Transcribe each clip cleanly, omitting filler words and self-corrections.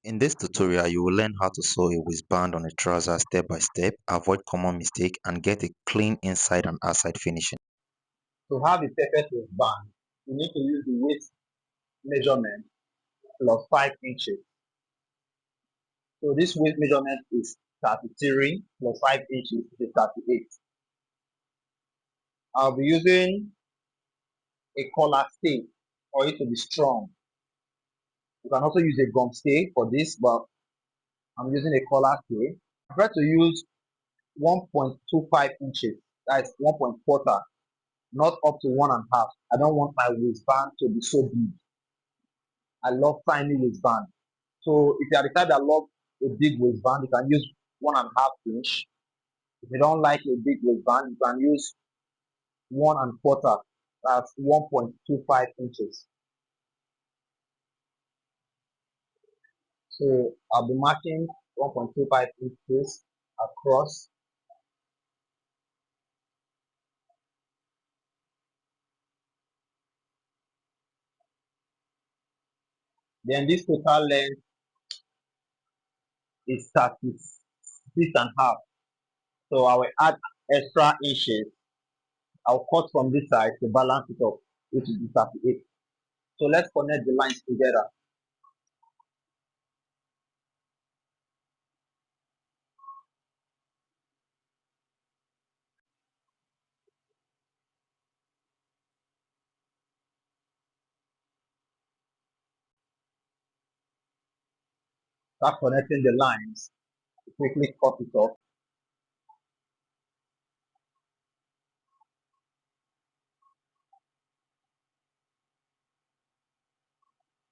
In this tutorial, you will learn how to sew a waistband on a trouser step by step, avoid common mistake, and get a clean inside and outside finishing. To have a perfect waistband, you need to use the waist measurement plus 5 inches. So this waist measurement is 33 plus 5 inches is 38. I'll be using a collar stay for it to be strong. You can also use a gum stay for this, but I'm using a collar stay. I try to use 1.25 inches, that's 1.25, not up to 1.5. I don't want my waistband to be so big. I love tiny waistband. So if you are the type that love a big waistband, you can use 1.5 inch. If you don't like a big waistband, you can use 1.25. That's 1.25 inches. So I'll be marking 1.25 inches across. Then this total length is 36.5. So I will add extra inches. I'll cut from this side to balance it up, which is the 38. So let's connect the lines together. Start connecting the lines. Quickly cut it off.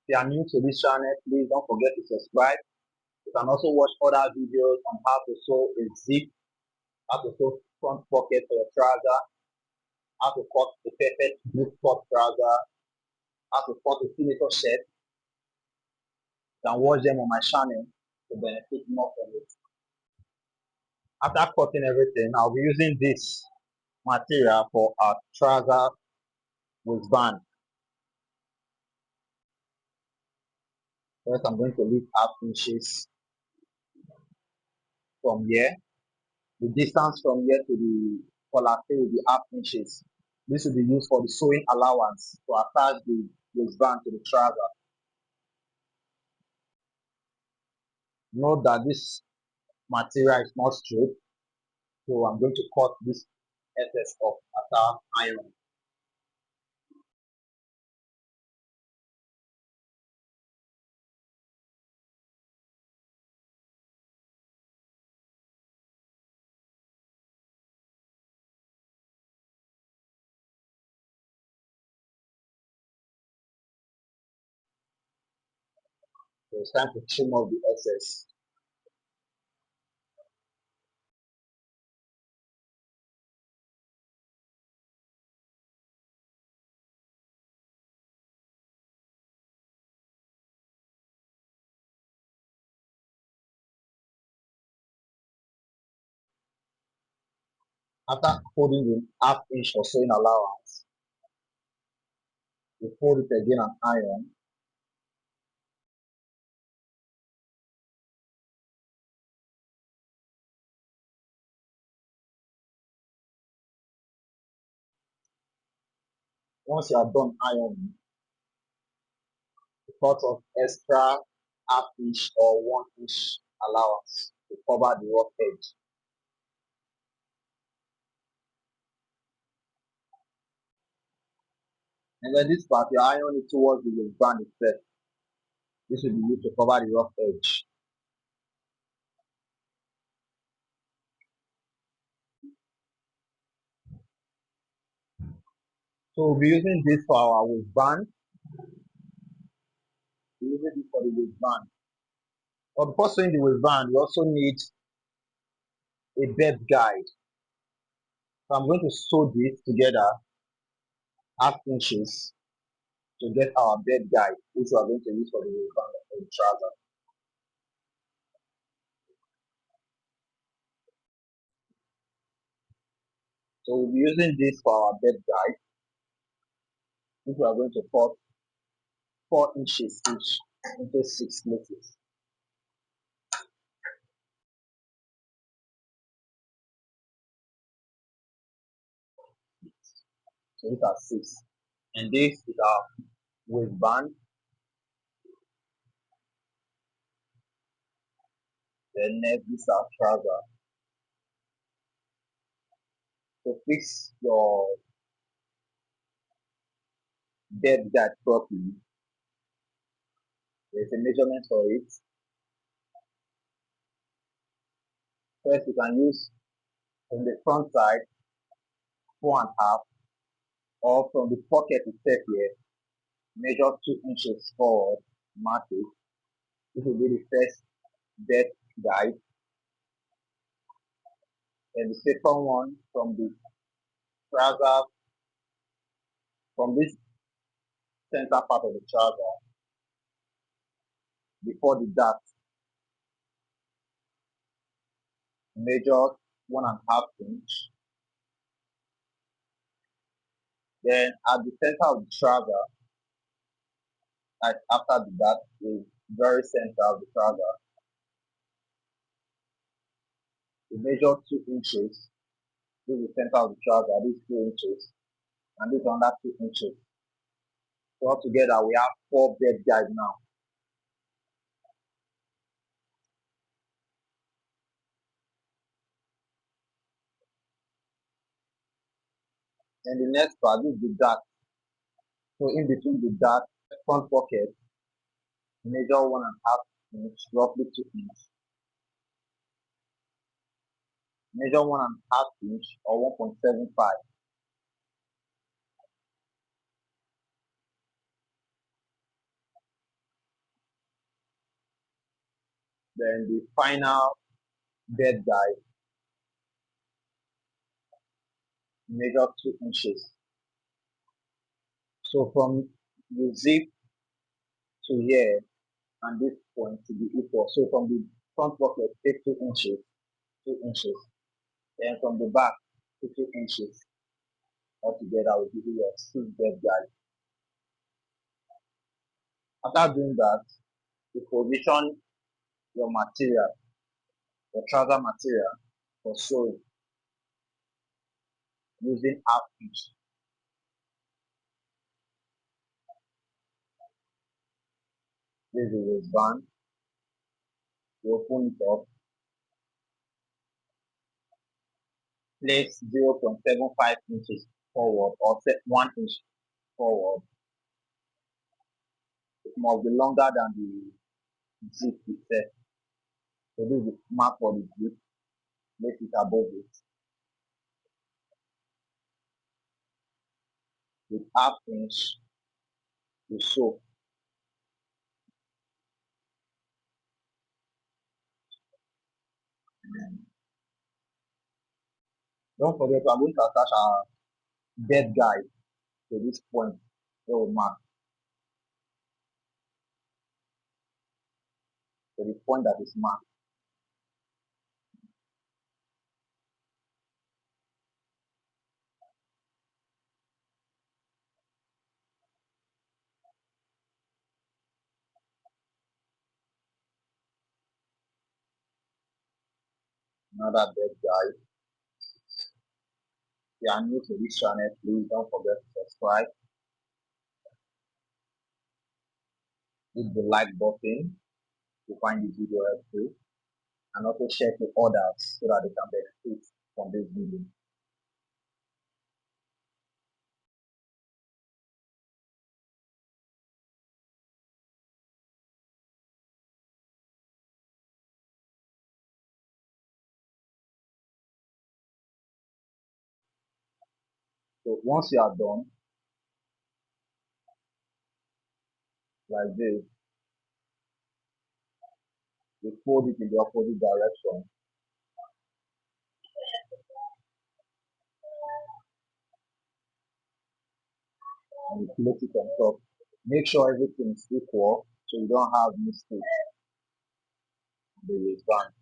If you are new to this channel, please don't forget to subscribe. You can also watch other videos on how to sew a zip, how to sew front pocket for your trouser, how to cut a perfect blue cut trouser, how to cut a signature shirt. You can watch them on my channel to benefit more from it. After cutting everything, I'll be using this material for our trouser waistband. First, I'm going to leave half inches from here. The distance from here to the collar will be half inches. This will be used for the sewing allowance to attach the waistband to the trouser. Note that this material is not straight, so I'm going to cut this excess off after iron. So it's time to trim off the excess. After folding the half inch for sewing allowance, we fold it again and iron. Once you are done ironing, cut off extra half inch or 1 inch allowance to cover the rough edge. And then this part, you iron it towards the waistband itself. This will be used to cover the rough edge. So we'll be using this for our waistband. We're using this for the waistband. But before sewing the waistband, we also need a bed guide. So I'm going to sew this together half inches to get our bed guide, which we are going to use for the waistband of the trouser. So we'll be using this for our bed guide, which we are going to cut 4 inches each into 6 places. So these are 6. And this is our waistband. Then next is our trouser. To fix your depth guide properly, there's a measurement for it. First, you can use from the front side 4.5, or from the pocket itself here, measure 2 inches forward, mark it. This will be the first depth guide. And the second one from the trouser, from this center part of the trouser, before the dart, measure 1.5 inch. Then at the center of the trouser, like after the dart, the very center of the trouser, we measure 2 inches. This is the center of the trouser, this is 2 inches, and this under 2 inches. So altogether we have 4 bed guides now. And the next part is the dart. So in between the dart, front pocket, measure 1.5 inch, roughly 2 inch. Measure 1.5 inch or 1.75. Then the final bed guide, measure 2 inches. So from the zip to here and this point to be equal. So from the front pocket, take 2 inches, 2 inches. Then from the back, 2 inches. Altogether will give you a 6 bed guide. After doing that, you position your material, your trouser material for sewing using half inch. This is the waistband. You open it up, place 0.75 inches forward or set 1 inch forward. It must be longer than the zip itself. So this is the mark for the zip. Place it above it with half inch to sew. Don't forget, we are going to attach our bed guide to this point. So mark to the point that is marked. Another bed guide. If you are new to this channel, please don't forget to subscribe, hit the like button to find the video helpful, and also share to others so that they can benefit from this video. So once you are done, like this, you fold it in the opposite direction and you place it on top. Make sure everything is equal so you don't have mistakes on the waistband.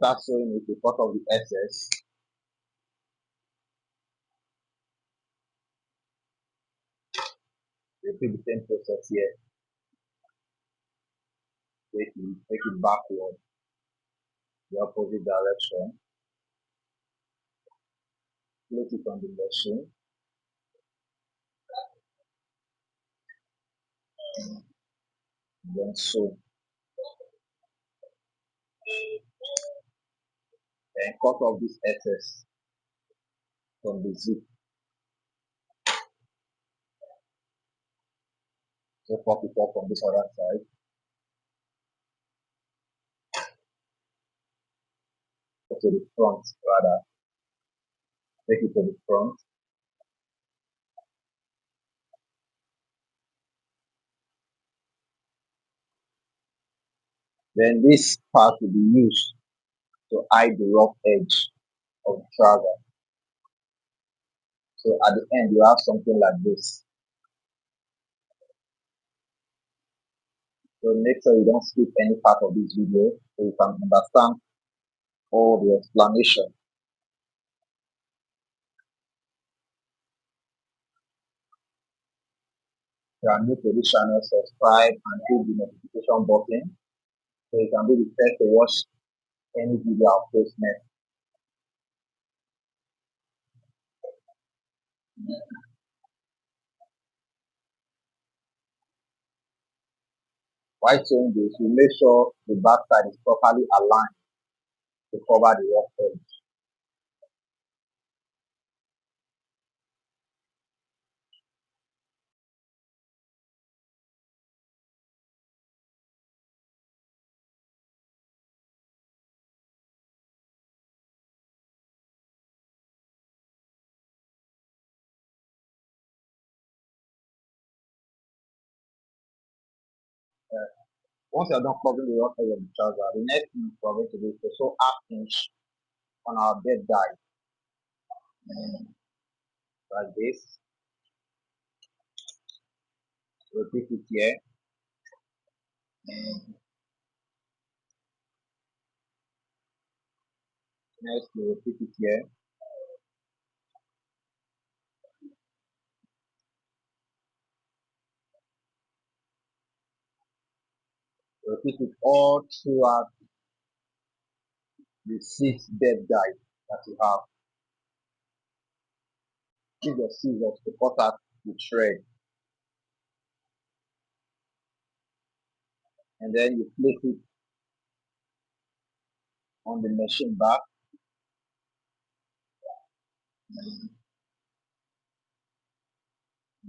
After sewing it, you cut off the excess. Repeat the same process here. Take it backward, the opposite direction. Place it on the machine. Then sew. Then cut off this excess from the zip. So cut it off from this other side. To the front rather. Take it to the front. Then this part will be used to hide the rough edge of the trouser. So at the end you have something like this. So make sure you don't skip any part of this video so you can understand all the explanation. If you are new to this channel, subscribe and hit the notification button so you can be the first to watch any video I post next. While sewing this, we make sure the back side is properly aligned to cover the rough edge. Once you are done covering the rough edge of the trouser, the next thing we are going to do is to sew half inch on our bed guide like this. Repeat it here. Next, we repeat it here. Repeat it all throughout the 6 bed guide that you have. Use your scissors to cut out the thread, and then you place it on the machine back.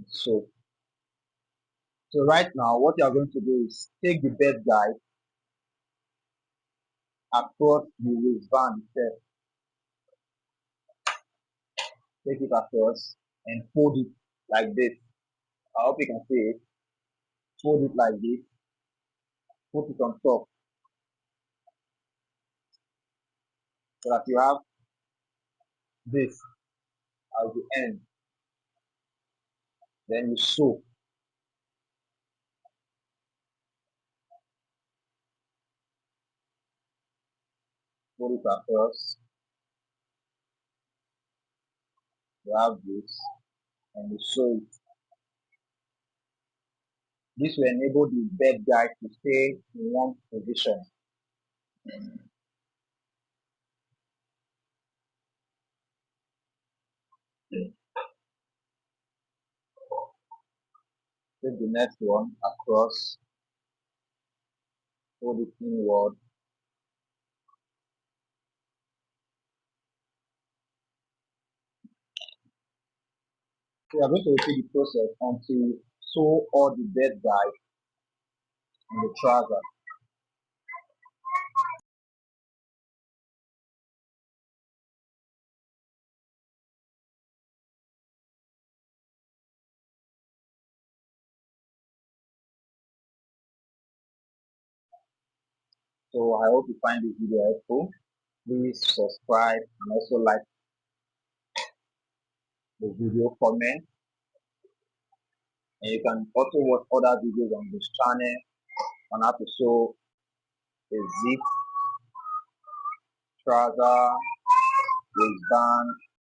So, so right now, what you are going to do is take the bed guide across the waistband itself. Take it across and fold it like this. I hope you can see it. Fold it like this. Put it on top so that you have this as the end. Then you sew. Fold it across. You have this, and you sew it. This will enable the bed guide to stay in one position. Take the next one across, fold it inward. So we are going to repeat the process until you sew all the bed guide in the trouser. So I hope you find this video helpful. Please subscribe and also like the video, comment, and you can also watch other videos on this channel on how to sew a zip, trouser, waistband,